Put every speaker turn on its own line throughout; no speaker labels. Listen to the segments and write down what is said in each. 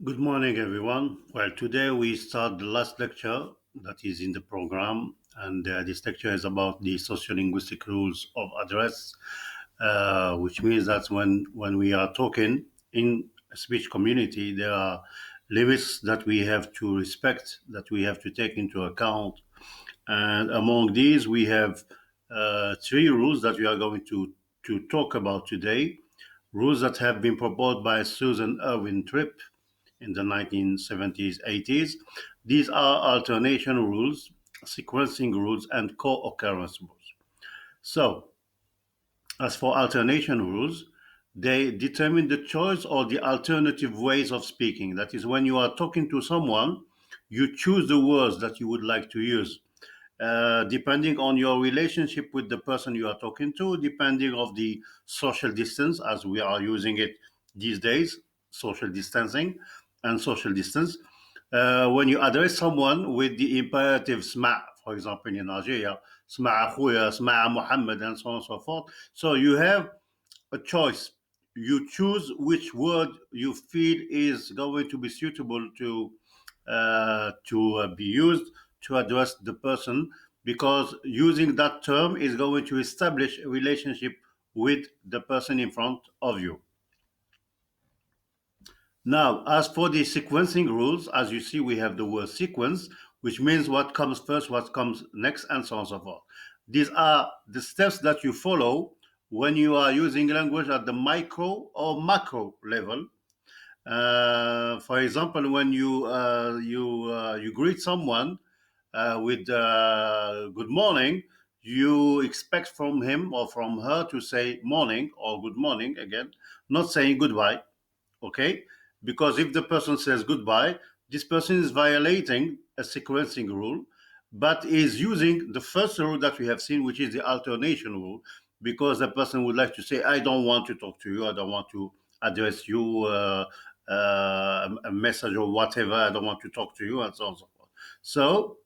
Good morning, everyone. Well, today we start the last lecture that is in the program, and this lecture is about the sociolinguistic rules of address, which means that when we are talking in a speech community, there are limits that we have to respect, that we have to take into account, and among these we have three rules that we are going to talk about today. Rules that have been proposed by Susan Irwin Tripp in the 1970s, 80s. These are alternation rules, sequencing rules, and co-occurrence rules. So, as for alternation rules, they determine the choice or the alternative ways of speaking. That is, when you are talking to someone, you choose the words that you would like to use depending on your relationship with the person you are talking to, depending of the social distance, as we are using it these days, social distancing and social distance. When you address someone with the imperative sma, for example, in Algeria, sma akhuya, sma Muhammad, and so on and so forth. So you have a choice. You choose which word you feel is going to be suitable to be used to address the person, because using that term is going to establish a relationship with the person in front of you. Now, as for the sequencing rules, as you see, we have the word sequence, which means what comes first, what comes next, and so on and so forth. These are the steps that you follow when you are using language at the micro or macro level. For example, when you greet someone with good morning, you expect from him or from her to say morning or good morning again, not saying goodbye. Okay, because if the person says goodbye, this person is violating a sequencing rule, but is using the first rule that we have seen, which is the alternation rule, because the person would like to say, I don't want to talk to you, I don't want to address you a message or whatever, I don't want to talk to you, and so on and so forth. So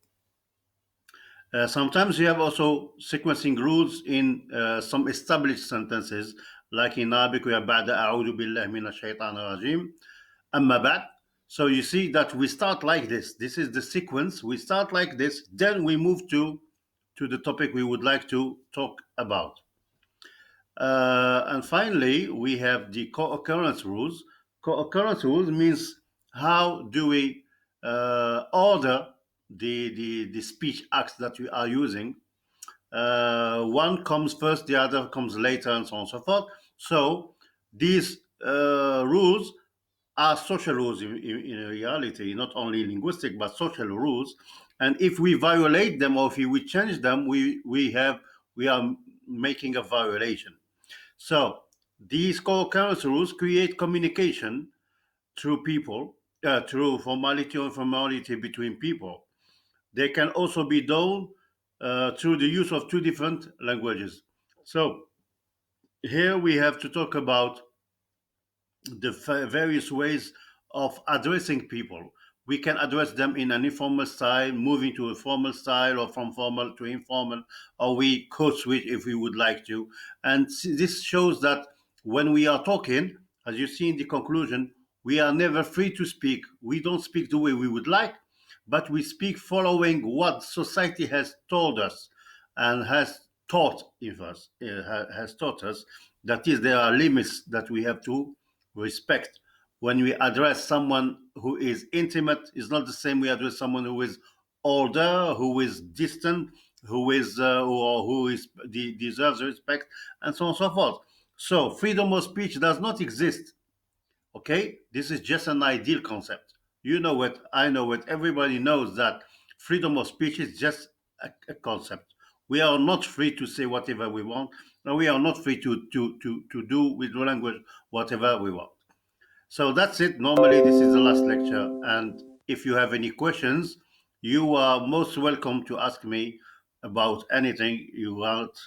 sometimes you have also sequencing rules in some established sentences, like in Arabic we have بعد أعوذ بالله من الشيطان الرجيم أما بعد. So you see that we start like this. This is the sequence. We start like this, then we move to the topic we would like to talk about. And finally, we have the co-occurrence rules. Co-occurrence rules means how do we order the speech acts that we are using. One comes first, the other comes later, and so on and so forth. So these rules are social rules in reality, not only linguistic but social rules. And if we violate them or if we change them, we are making a violation. So these co-occurrence rules create communication through people, through formality or informality between people. They can also be done through the use of two different languages. So here we have to talk about the various ways of addressing people. We can address them in an informal style, moving to a formal style, or from formal to informal, or we code switch if we would like to. And this shows that when we are talking, as you see in the conclusion, we are never free to speak. We don't speak the way we would like, but we speak following what society has told us and has taught us, has taught us. That is, there are limits that we have to respect. When we address someone who is intimate, it's not the same we address someone who is older, who is distant, who is or who is deserves respect, and so on and so forth. So freedom of speech does not exist. Okay, this is just an ideal concept. You know it, I know it, everybody knows that freedom of speech is just a concept. We are not free to say whatever we want, and we are not free to do with language whatever we want. So that's it. Normally, this is the last lecture. And if you have any questions, you are most welcome to ask me about anything you want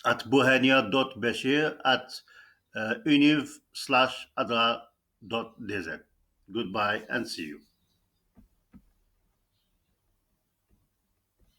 at buhania.bashir at univ/adrar.dz. Goodbye and see you.